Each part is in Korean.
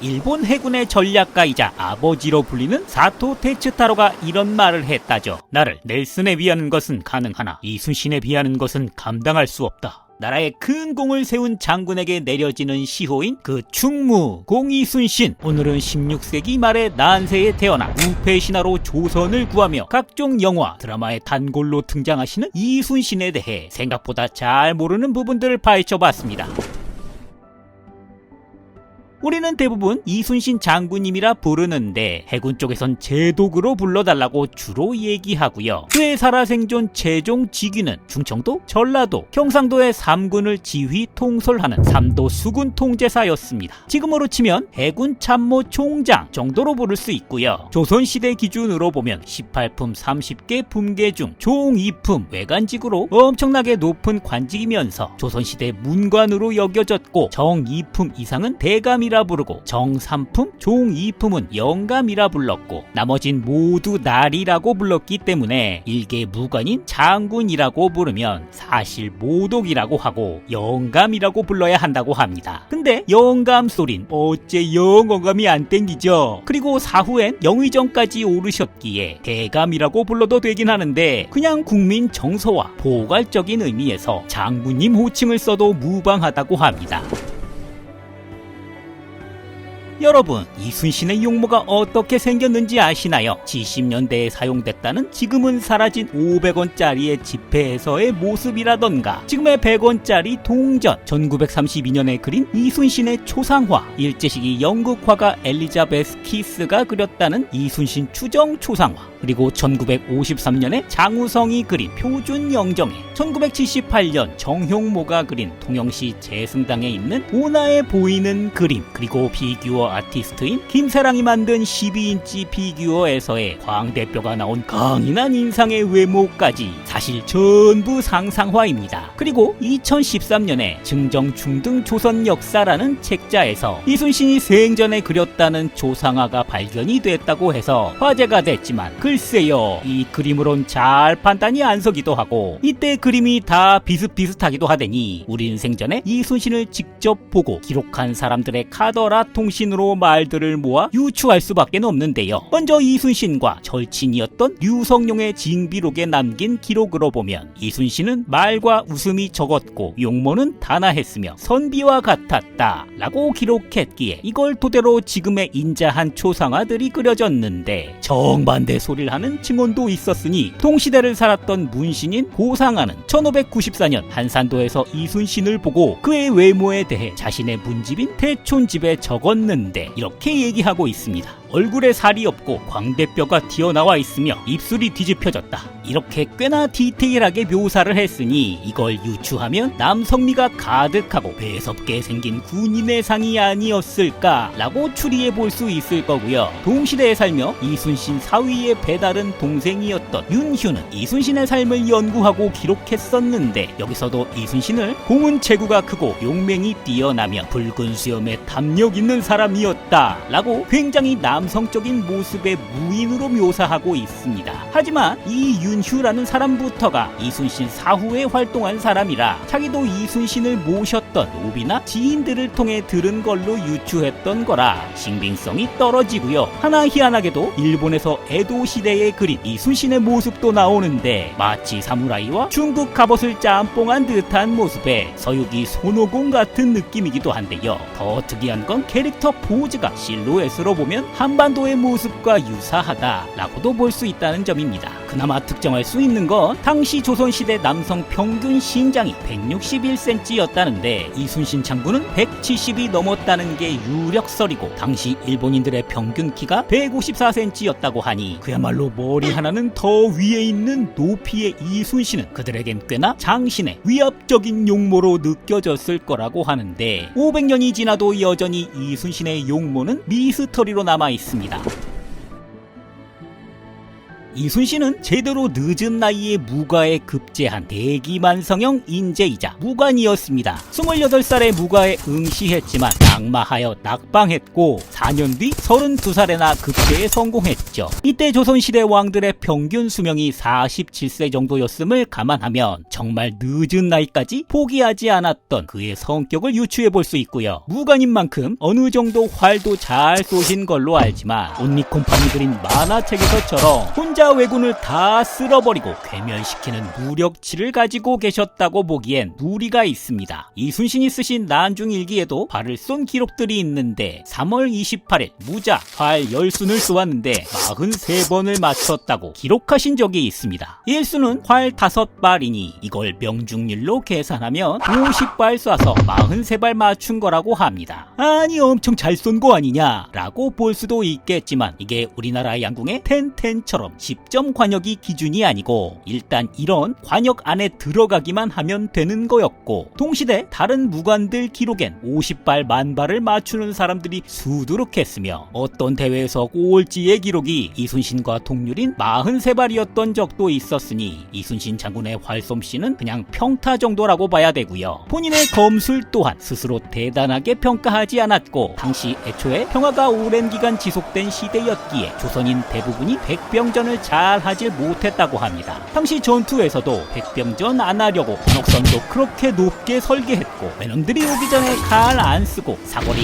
일본 해군의 전략가이자 아버지로 불리는 사토 테츠타로가 이런 말을 했다죠. 나를 넬슨에 비하는 것은 가능하나 이순신에 비하는 것은 감당할 수 없다. 나라에 큰 공을 세운 장군에게 내려지는 시호인 그 충무 공이순신. 오늘은 16세기 말에 난세에 태어나 우패신하로 조선을 구하며 각종 영화, 드라마의 단골로 등장하시는 이순신에 대해 생각보다 잘 모르는 부분들을 파헤쳐봤습니다. 우리는 대부분 이순신 장군님이라 부르는데 해군 쪽에선 제독으로 불러달라고 주로 얘기하고요. 그의 살아생존 최종 직위는 충청도, 전라도, 경상도의 3군을 지휘 통솔하는 삼도 수군 통제사였습니다. 지금으로 치면 해군 참모 총장 정도로 부를 수 있고요. 조선시대 기준으로 보면 18품 30개 품계 중 종 2품 외관직으로 엄청나게 높은 관직이면서 조선시대 문관으로 여겨졌고, 정 2품 이상은 대감이라 부르고 정 3품, 종 2품은 영감이라 불렀고 나머진 모두 날이라고 불렀기 때문에 일개 무관인 장군이라고 부르면 사실 모독이라고 하고 영감이라고 불러야 한다고 합니다. 근데 영감 소린 어째 영어감이 안 땡기죠. 그리고 사후엔 영의정까지 오르셨기에 대감이라고 불러도 되긴 하는데 그냥 국민 정서와 포괄적인 의미에서 장군님 호칭을 써도 무방하다고 합니다. 여러분, 이순신의 용모가 어떻게 생겼는지 아시나요? 70년대에 사용됐다는 지금은 사라진 500원짜리의 지폐에서의 모습이라던가 지금의 100원짜리 동전, 1932년에 그린 이순신의 초상화, 일제시기 영국 화가 엘리자베스 키스가 그렸다는 이순신 추정 초상화, 그리고 1953년에 장우성이 그린 표준 영정에 1978년 정형모가 그린 통영시 재승당에 있는 온화해 보이는 그림, 그리고 피규어 아티스트인 김사랑이 만든 12인치 피규어에서의 광대뼈가 나온 강인한 인상의 외모까지 사실 전부 상상화입니다. 그리고 2013년에 증정충등 조선 역사라는 책자에서 이순신이 생전에 그렸다는 조상화가 발견이 됐다고 해서 화제가 됐지만 글쎄요, 이 그림으론 잘 판단이 안 서기도 하고 이때 그림이 다 비슷비슷하기도 하더니 우린 생전에 이순신을 직접 보고 기록한 사람들의 카더라 통신으로 말들을 모아 유추할 수밖에 없는데요. 먼저 이순신과 절친이었던 류성룡의 징비록에 남긴 기록으로 보면 이순신은 말과 웃음이 적었고 용모는 단아했으며 선비와 같았다 라고 기록했기에 이걸 토대로 지금의 인자한 초상화들이 그려졌는데, 정반대 소리를 하는 증언도 있었으니 동시대를 살았던 문신인 고상아는 1594년 한산도에서 이순신을 보고 그의 외모에 대해 자신의 문집인 태촌집에 적었는데 이렇게 얘기하고 있습니다. 얼굴에 살이 없고 광대뼈가 튀어나와 있으며 입술이 뒤집혀졌다. 이렇게 꽤나 디테일하게 묘사를 했으니 이걸 유추하면 남성미가 가득하고 배섭게 생긴 군인의 상이 아니었을까 라고 추리해 볼 수 있을 거고요. 동시대에 살며 이순신 사위의 배다른 동생이었던 윤휴는 이순신의 삶을 연구하고 기록했었는데 여기서도 이순신을 공은 체구가 크고 용맹이 뛰어나며 붉은 수염에 탐력 있는 사람이었다 라고 굉장히 남성적인 모습의 무인으로 묘사하고 있습니다. 하지만 이 윤휴라는 사람부터가 이순신 사후에 활동한 사람이라 자기도 이순신을 모셨던 오비나 지인들을 통해 들은 걸로 유추했던 거라 신빙성이 떨어지고요. 하나 희한하게도 일본에서 에도 시대에 그린 이순신의 모습도 나오는데 마치 사무라이와 중국 갑옷을 짬뽕한 듯한 모습에 서유기 손오공 같은 느낌이기도 한데요. 더 특이한 건 캐릭터 포즈가 실루엣으로 보면 한반도의 모습과 유사하다라고도 볼 수 있다는 점입니다. 그나마 특정할 수 있는 건 당시 조선시대 남성 평균 신장이 161cm였다는데 이순신 장군은 170이 넘었다는 게 유력설이고 당시 일본인들의 평균 키가 154cm였다고 하니 그야말로 머리 하나는 더 위에 있는 높이의 이순신은 그들에겐 꽤나 장신의 위압적인 용모로 느껴졌을 거라고 하는데 500년이 지나도 여전히 이순신의 용모는 미스터리로 남아 있습니다. 이순신은 제대로 늦은 나이에 무가에 급제한 대기만성형 인재이자 무관이었습니다. 28살에 무가에 응시했지만 낙마하여 낙방했고 4년 뒤 32살에나 급제에 성공했죠. 이때 조선시대 왕들의 평균 수명이 47세 정도였음을 감안하면 정말 늦은 나이까지 포기하지 않았던 그의 성격을 유추해 볼 수 있고요. 무관인 만큼 어느 정도 활도 잘 쏘신 걸로 알지만 온리콤판이 그린 만화책에서처럼 혼자 왜군을 다 쓸어버리고 괴멸시키는 무력치를 가지고 계셨다고 보기엔 무리가 있습니다. 이순신이 쓰신 난중일기에도 활을 쏜 기록들이 있는데 3월 28일 무자 활 10순을 쏘았는데 43번을 맞췄다고 기록하신 적이 있습니다. 일수는 활 5발이니 이걸 명중률로 계산하면 50발 쏴서 43발 맞춘 거라고 합니다. 아니 엄청 잘 쏜 거 아니냐 라고 볼 수도 있겠지만 이게 우리나라 양궁의 텐텐처럼 10점 관역이 기준이 아니고 일단 이런 관역 안에 들어가기만 하면 되는 거였고 동시대 다른 무관들 기록엔 50발 만발을 맞추는 사람들이 수두룩했으며 어떤 대회에서 꼴찌의 기록이 이순신과 동률인 43발이었던 적도 있었으니 이순신 장군의 활솜씨는 그냥 평타 정도라고 봐야 되고요. 본인의 검술 또한 스스로 대단하게 평가하지 않았고 당시 애초에 평화가 오랜 기간 지속된 시대였기에 조선인 대부분이 백병전을 잘 하질 못했다고 합니다. 당시 전투에서도 백병전 안 하려고 번옥선도 그렇게 높게 설계했고 외놈들이 오기 전에 칼 안 쓰고 사거리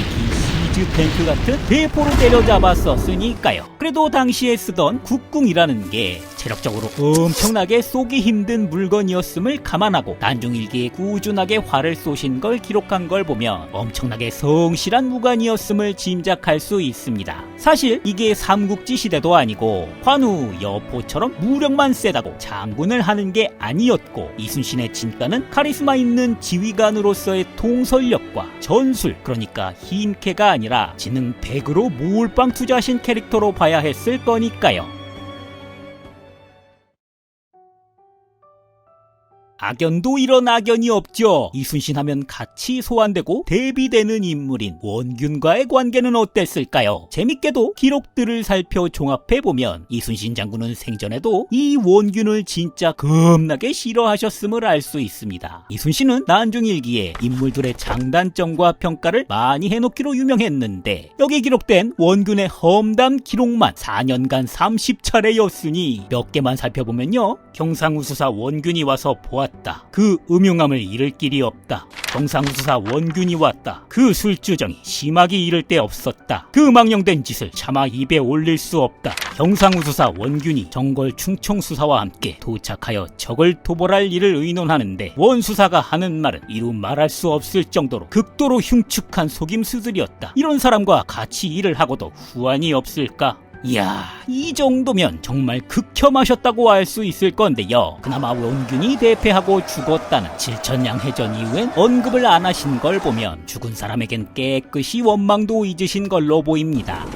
긴 탱크 같은 대포로 때려잡았었으니까요. 그래도 당시에 쓰던 국궁이라는 게 체력적으로 엄청나게 쏘기 힘든 물건이었음을 감안하고 난중일기에 꾸준하게 활을 쏘신 걸 기록한 걸 보면 엄청나게 성실한 무관이었음을 짐작할 수 있습니다. 사실 이게 삼국지 시대도 아니고 관우, 여포처럼 무력만 세다고 장군을 하는 게 아니었고 이순신의 진가는 카리스마 있는 지휘관으로서의 통솔력과 전술, 그러니까 힘캐가 아니라 지능 100으로 몰빵 투자하신 캐릭터로 봐야 했을 거니까요. 악연도 이런 악연이 없죠. 이순신 하면 같이 소환되고 대비되는 인물인 원균과의 관계는 어땠을까요? 재밌게도 기록들을 살펴 종합해보면 이순신 장군은 생전에도 이 원균을 진짜 겁나게 싫어하셨음을 알 수 있습니다. 이순신은 난중일기에 인물들의 장단점과 평가를 많이 해놓기로 유명했는데 여기 기록된 원균의 험담 기록만 4년간 30차례였으니 몇 개만 살펴보면요. 경상우수사 원균이 와서 보았다. 그 음흉함을 잃을 길이 없다. 경상우수사 원균이 왔다. 그 술주정이 심하기 잃을 데 없었다. 그 망령된 짓을 차마 입에 올릴 수 없다. 경상우수사 원균이 정걸 충청수사와 함께 도착하여 적을 토벌할 일을 의논하는데 원수사가 하는 말은 이루 말할 수 없을 정도로 극도로 흉측한 속임수들이었다. 이런 사람과 같이 일을 하고도 후환이 없을까? 이야, 이 정도면 정말 극혐하셨다고 할 수 있을 건데요. 그나마 원균이 대패하고 죽었다는 질천양 해전 이후엔 언급을 안 하신 걸 보면 죽은 사람에겐 깨끗이 원망도 잊으신 걸로 보입니다.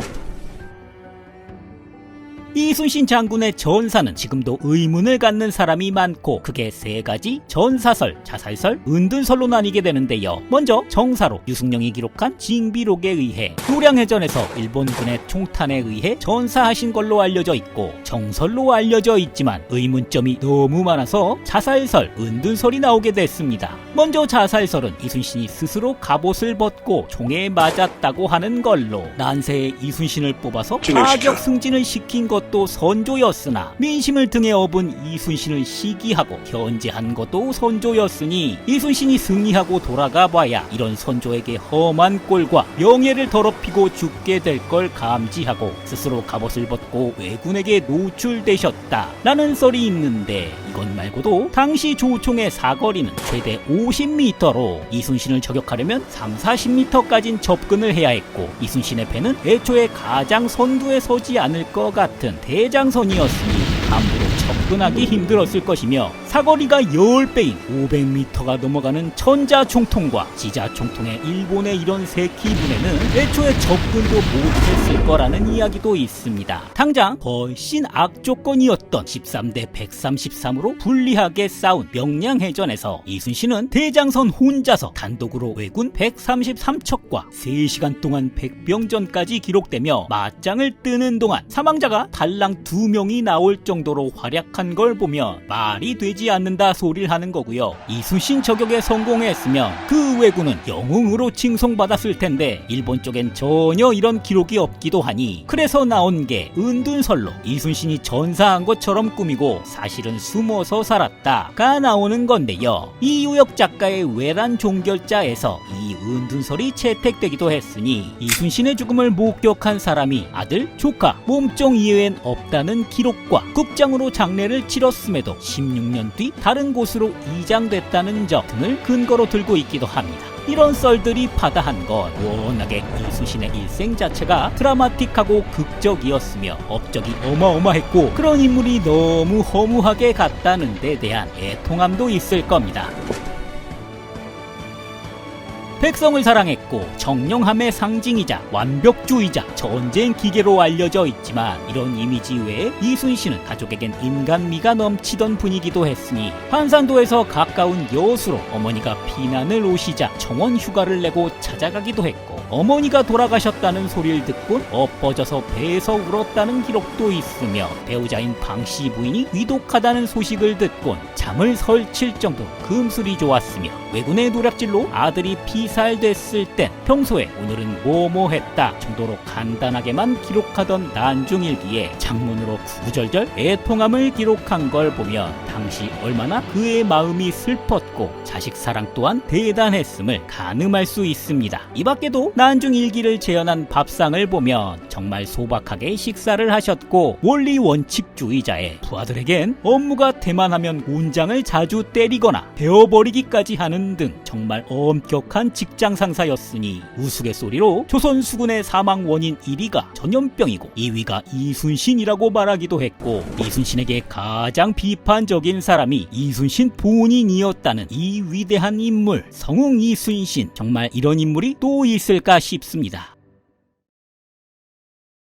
이순신 장군의 전사는 지금도 의문을 갖는 사람이 많고 크게 세 가지 전사설, 자살설, 은둔설로 나뉘게 되는데요. 먼저 정사로 유승룡이 기록한 징비록에 의해 노량해전에서 일본군의 총탄에 의해 전사하신 걸로 알려져 있고 정설로 알려져 있지만 의문점이 너무 많아서 자살설, 은둔설이 나오게 됐습니다. 먼저 자살설은 이순신이 스스로 갑옷을 벗고 총에 맞았다고 하는 걸로 난세에 이순신을 뽑아서 파격 승진을 시킨 것도 선조였으나 민심을 등에 업은 이순신을 시기하고 견제한 것도 선조였으니 이순신이 승리하고 돌아가 봐야 이런 선조에게 험한 꼴과 명예를 더럽히고 죽게 될 걸 감지하고 스스로 갑옷을 벗고 왜군에게 노출되셨다 라는 썰이 있는데 이것 말고도 당시 조총의 사거리는 최대 50m로 이순신을 저격하려면 30-40m까진 접근을 해야 했고 이순신의 패는 애초에 가장 선두에 서지 않을 것 같은 대장선이었으니 함부로 접근하기 힘들었을 것이며 사거리가 10배인 500m가 넘어가는 천자총통과 지자총통의 일본의 이런 새끼분에는 애초에 접근도 못했을 거라는 이야기도 있습니다. 당장 훨씬 악조건이었던 13대 133으로 불리하게 싸운 명량해전에서 이순신은 대장선 혼자서 단독으로 왜군 133척과 3시간 동안 백병전까지 기록되며 맞짱을 뜨는 동안 사망자가 달랑 2명이 나올 정도 정도로 활약한 걸 보면 말이 되지 않는다 소리를 하는 거고요. 이순신 저격에 성공했으면 그 왜군은 영웅으로 칭송받았을 텐데 일본 쪽엔 전혀 이런 기록이 없기도 하니 그래서 나온 게 은둔설로 이순신이 전사한 것처럼 꾸미고 사실은 숨어서 살았다가 나오는 건데요. 이 유역 작가의 외란 종결자에서 이 은둔설이 채택되기도 했으니 이순신의 죽음을 목격한 사람이 아들, 조카, 몸종 이외엔 없다는 기록과 국장으로 장례를 치렀음에도 16년 뒤 다른 곳으로 이장됐다는 점 등을 근거로 들고 있기도 합니다. 이런 썰들이 파다한 건 워낙에 이순신의 일생 자체가 드라마틱하고 극적이었으며 업적이 어마어마했고 그런 인물이 너무 허무하게 갔다는 데 대한 애통함도 있을 겁니다. 백성을 사랑했고 정령함의 상징이자 완벽주의자, 전쟁 기계로 알려져 있지만 이런 이미지 외에 이순신은 가족에겐 인간미가 넘치던 분이기도 했으니 한산도에서 가까운 여수로 어머니가 피난을 오시자 청원 휴가를 내고 찾아가기도 했고 어머니가 돌아가셨다는 소리를 듣곤 엎어져서 배에서 울었다는 기록도 있으며 배우자인 방씨 부인이 위독하다는 소식을 듣곤 잠을 설칠 정도로 금술이 좋았으며 왜군의 노략질로 아들이 피살됐을 땐 평소에 오늘은 뭐뭐 했다 정도로 간단하게만 기록하던 난중일기에 장문으로 구구절절 애통함을 기록한 걸 보면 당시 얼마나 그의 마음이 슬펐고 자식 사랑 또한 대단했음을 가늠할 수 있습니다. 이 밖에도 난중일기를 재현한 밥상을 보면 정말 소박하게 식사를 하셨고 원리 원칙주의자의 부하들에겐 업무가 대만하면 운장을 자주 때리거나 베어버리기까지 하는 등 정말 엄격한 직장 상사였으니 우스갯소리로 조선 수군의 사망 원인 1위가 전염병이고 2위가 이순신이라고 말하기도 했고 이순신에게 가장 비판적인 사람이 이순신 본인이었다는 이 위대한 인물 성웅 이순신, 정말 이런 인물이 또 있을까 싶습니다.